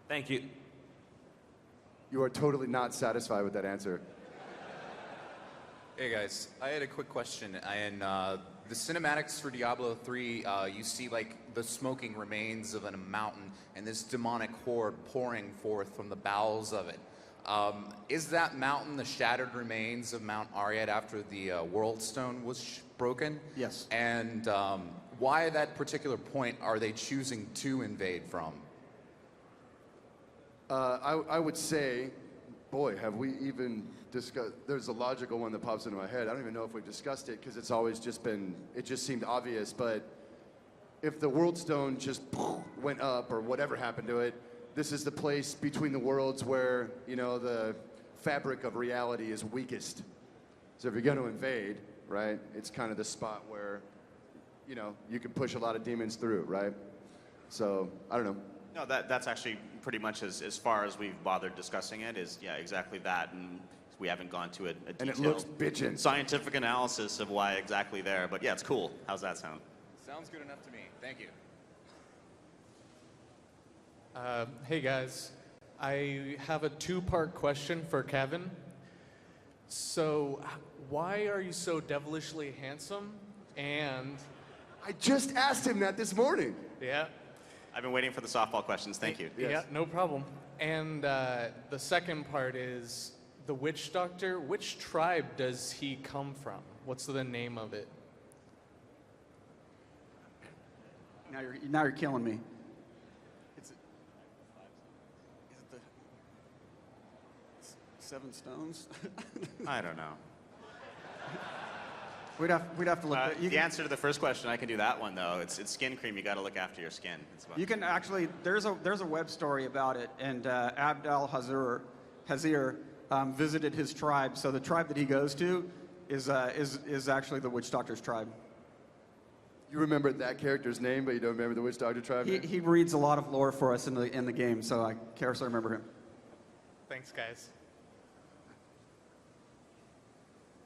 Thank you. You are totally not satisfied with that answer. Hey guys, I had a quick question. In the cinematics for Diablo 3, you see like the smoking remains of a mountain and this demonic horde pouring forth from the bowels of it. Is that mountain the shattered remains of Mount Aryat after the World Stone was broken? Yes. And why at that particular point are they choosing to invade from? I would say, boy, have we even discussed, there's a logical one that pops into my head. I don't even know if we've discussed it because it's always just been, it just seemed obvious, but if the World Stone just went up or whatever happened to it, this is the place between the worlds where, the fabric of reality is weakest. So if you're going to invade, right, it's kind of the spot where, you can push a lot of demons through, right? So, I don't know. No, that's actually pretty much as far as we've bothered discussing it is, yeah, exactly that. And we haven't gone to a and it looks bitchin'. scientific analysis of why exactly there. But yeah, it's cool. How's that sound? Sounds good enough to me. Thank you. Hey guys, I have a two-part question for Kevin. So, why are you so devilishly handsome? And I just asked him that this morning. yeah, I've been waiting for the softball questions. Thank you. yeah, no problem. And the second part is the witch doctor. Which tribe does he come from? What's the name of it? Now you're killing me. Is it the Seven Stones? I don't know. We'd have to look. The answer to the first question, I can do that one though. It's skin cream. You got to look after your skin. You can actually. There's a web story about it, and Abd al-Hazir visited his tribe. So the tribe that he goes to is actually the witch doctor's tribe. You remember that character's name, but you don't remember the witch doctor tribe name? He reads a lot of lore for us in the game, so I carefully remember him. Thanks, guys.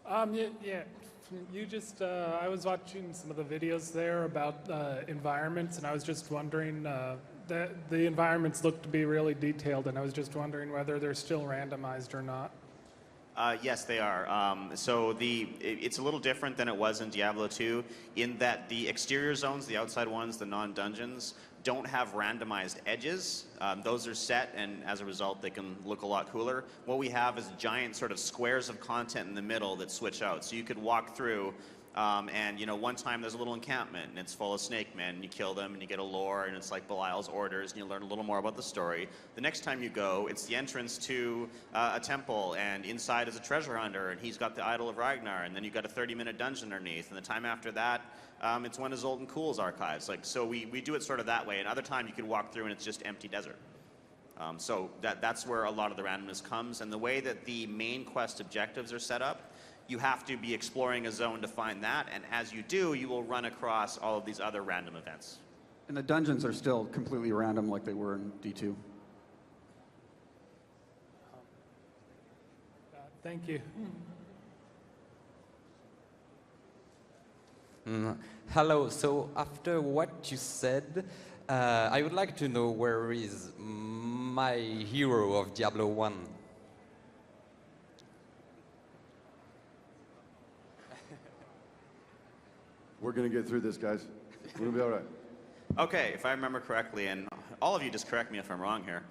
Yeah. You just, I was watching some of the videos there about environments, and I was just wondering that the environments look to be really detailed, and I was just wondering whether they're still randomized or not. Yes, they are. So it's a little different than it was in Diablo 2 in that the exterior zones, the outside ones, the non-dungeons, don't have randomized edges. Those are set, and as a result, they can look a lot cooler. What we have is giant sort of squares of content in the middle that switch out. So you could walk through, and one time there's a little encampment, and it's full of snake men, and you kill them, and you get a lore, and it's like Belial's orders, and you learn a little more about the story. The next time you go, it's the entrance to a temple, and inside is a treasure hunter, and he's got the Idol of Ragnar, and then you've got a 30-minute dungeon underneath, and the time after that, it's one of Zoltan Kuhl's archives. So we do it sort of that way. And other time you could walk through and it's just empty desert. So that's where a lot of the randomness comes. And the way that the main quest objectives are set up, you have to be exploring a zone to find that. And as you do, you will run across all of these other random events. And the dungeons are still completely random like they were in D2. Thank you. Hello, so after what you said, I would like to know where is my hero of Diablo 1? We're going to get through this, guys. We're going to be all right. Okay, if I remember correctly, and all of you just correct me if I'm wrong here,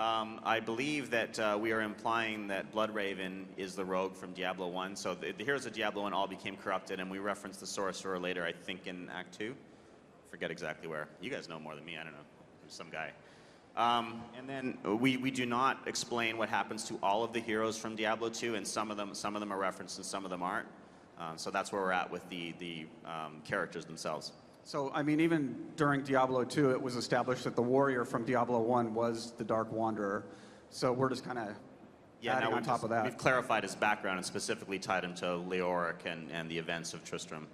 I believe that we are implying that Bloodraven is the rogue from Diablo 1. So the heroes of Diablo 1 all became corrupted, and we reference the sorcerer later, I think in Act 2. Forget exactly where. You guys know more than me, I don't know. There's some guy. And then we do not explain what happens to all of the heroes from Diablo 2, and some of them are referenced and some of them aren't. So that's where we're at with the characters themselves. So, I mean, even during Diablo 2, it was established that the warrior from Diablo 1 was the Dark Wanderer. So we're just kind of adding on top of that. We've clarified his background and specifically tied him to Leoric and the events of Tristram.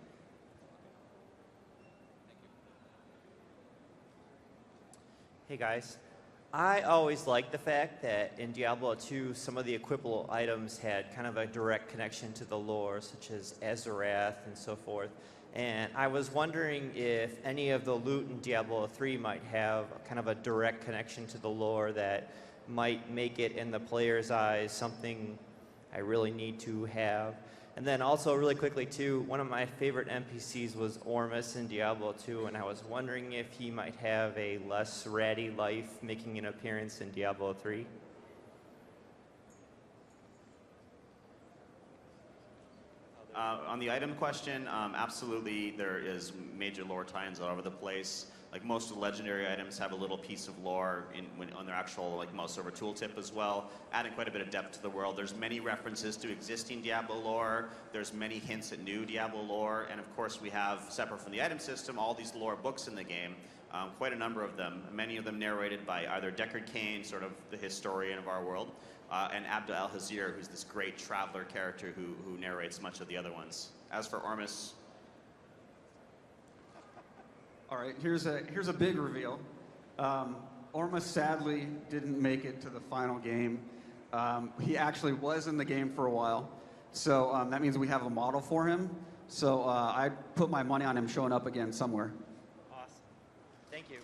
Hey guys, I always liked the fact that in Diablo 2, some of the equipable items had kind of a direct connection to the lore, such as Azarath and so forth. And I was wondering if any of the loot in Diablo 3 might have kind of a direct connection to the lore that might make it, in the player's eyes, something I really need to have. And then also, really quickly too, one of my favorite NPCs was Orma in Diablo 2, and I was wondering if he might have a less ratty life making an appearance in Diablo 3. On the item question, absolutely there is major lore tie-ins all over the place. Like most of the legendary items have a little piece of lore on their actual mouse over tooltip as well, adding quite a bit of depth to the world. There's many references to existing Diablo lore. There's many hints at new Diablo lore, and of course we have, separate from the item system, all these lore books in the game. Quite a number of them, many of them narrated by either Deckard Cain, sort of the historian of our world, and Abd al-Hazir, who's this great traveler character who narrates much of the other ones. As for Ormus, all right, here's a big reveal. Orma sadly didn't make it to the final game. He actually was in the game for a while, so that means we have a model for him. So I put my money on him showing up again somewhere. Awesome. Thank you.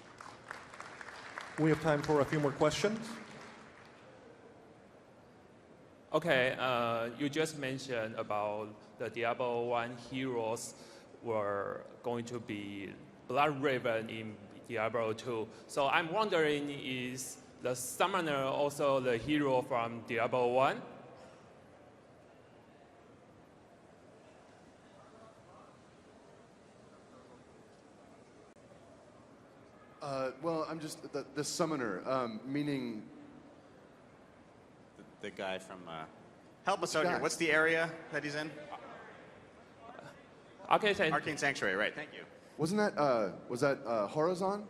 We have time for a few more questions. Okay, you just mentioned about the Diablo 1 heroes were going to be Blood Raven in Diablo 2. So I'm wondering, is the Summoner also the hero from Diablo 1? Well, I'm just the summoner, meaning The guy from, help us out here. What's the area that he's in? Arcane Sanctuary, right, thank you. Wasn't that was that Horizon?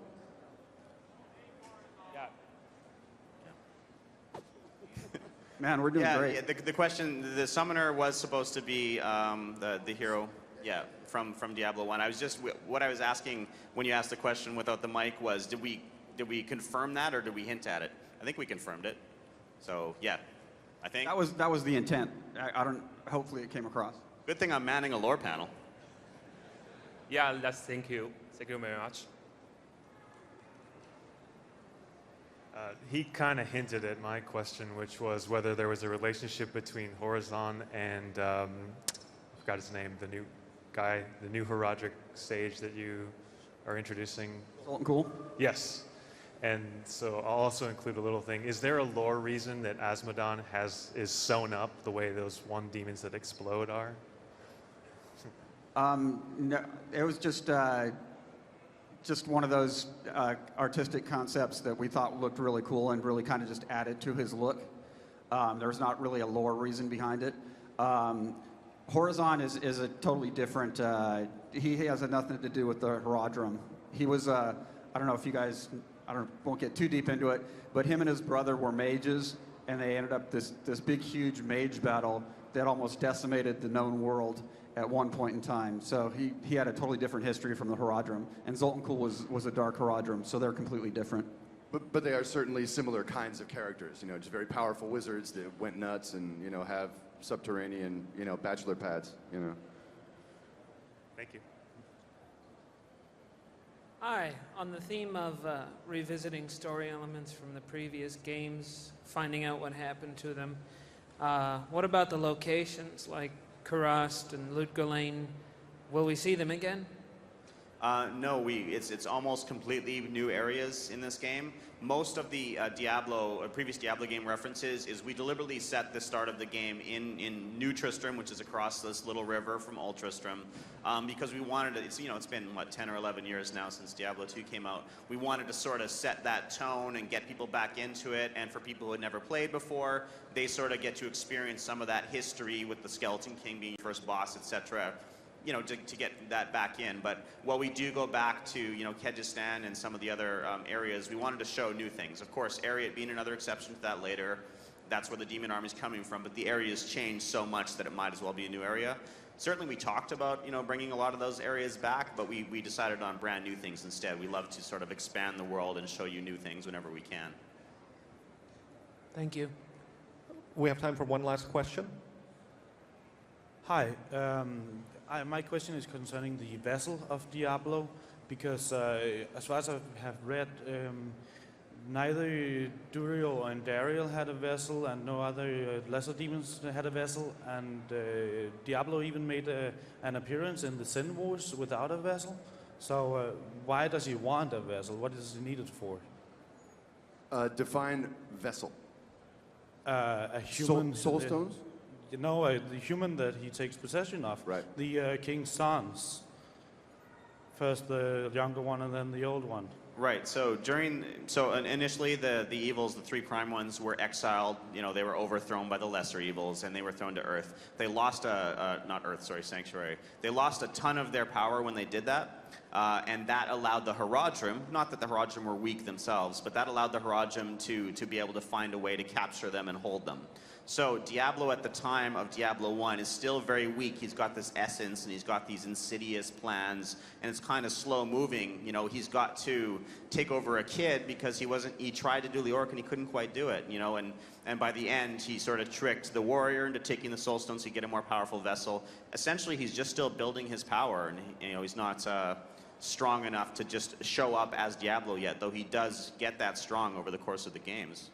Man, we're doing great. Yeah, the question, the summoner was supposed to be the hero, yeah, from Diablo 1. I was just, what I was asking when you asked the question without the mic was, did we confirm that or did we hint at it? I think we confirmed it. So, yeah, I think. That was the intent. I don't, hopefully it came across. Good thing I'm manning a lore panel. Yeah, thank you. Thank you very much. He kind of hinted at my question, which was whether there was a relationship between Horizon and, I forgot his name, the new guy, the new heraldic sage that you are introducing. Cool. Yes. And so I'll also include a little thing. Is there a lore reason that Asmodon is sewn up the way those one demons that explode are? No, it was just one of those artistic concepts that we thought looked really cool and really kind of just added to his look. There's not really a lore reason behind it. Horizon is a totally different, he has nothing to do with the Herodrum. He was, I don't know if you guys, won't get too deep into it, but him and his brother were mages, and they ended up this big, huge mage battle that almost decimated the known world at one point in time. So he had a totally different history from the Herodrum, and Zoltankuhl was a dark Herodrum, so they're completely different. But they are certainly similar kinds of characters, you know, just very powerful wizards that went nuts and, you know, have subterranean, you know, bachelor pads, you know. Thank you. Hi, on the theme of revisiting story elements from the previous games, finding out what happened to them, what about the locations like Kurast and Lutgolain? Will we see them again? No, it's almost completely new areas in this game. Most of the previous Diablo game references is we deliberately set the start of the game in New Tristram, which is across this little river from Old Tristram, because we wanted to, it's been, what, 10 or 11 years now since Diablo 2 came out. We wanted to sort of set that tone and get people back into it, and for people who had never played before, they sort of get to experience some of that history with the Skeleton King being your first boss, etc., you know, to get that back in. But while we do go back to, you know, Kyrgyzstan and some of the other areas, we wanted to show new things. Of course, Aryat being another exception to that later, that's where the demon army is coming from, but the area's changed so much that it might as well be a new area. Certainly we talked about, you know, bringing a lot of those areas back, but we decided on brand new things instead. We love to sort of expand the world and show you new things whenever we can. Thank you. We have time for one last question. Hi. My question is concerning the vessel of Diablo, because as far as I have read, neither Tyrio and Daryl had a vessel, and no other lesser demons had a vessel, and Diablo even made an appearance in the Sin Wars without a vessel. So why does he want a vessel? What is he needed for? Define vessel. A human. Soul stones? No, the human that he takes possession of. Right. The king's sons. First the younger one and then the old one. Right. So initially the evils, the three prime ones, were exiled. You know, they were overthrown by the lesser evils, and they were thrown to Earth. They lost Sanctuary. They lost a ton of their power when they did that, and that allowed the Herodrum, not that the Herodrum were weak themselves, but that allowed the Herodrum to be able to find a way to capture them and hold them. So Diablo at the time of Diablo 1 is still very weak. He's got this essence and he's got these insidious plans and it's kind of slow moving. You know, he's got to take over a kid because he tried to do the orc and he couldn't quite do it, you know, and by the end he sort of tricked the warrior into taking the soul stones to get a more powerful vessel. Essentially he's just still building his power and you know, he's not strong enough to just show up as Diablo yet, though he does get that strong over the course of the games.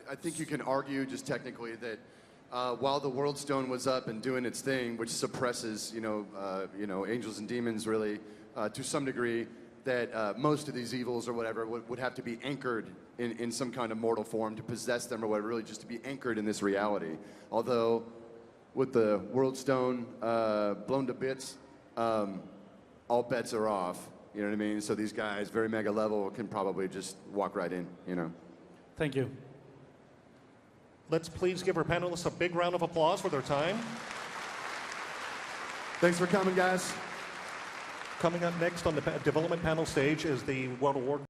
I think you can argue just technically that while the World Stone was up and doing its thing, which suppresses, you know, angels and demons really to some degree, that most of these evils or whatever would have to be anchored in some kind of mortal form to possess them or whatever, really just to be anchored in this reality. Although with the World Stone blown to bits, all bets are off. You know what I mean? So these guys, very mega level, can probably just walk right in, you know. Thank you. Let's please give our panelists a big round of applause for their time. Thanks for coming, guys. Coming up next on the development panel stage is the World of War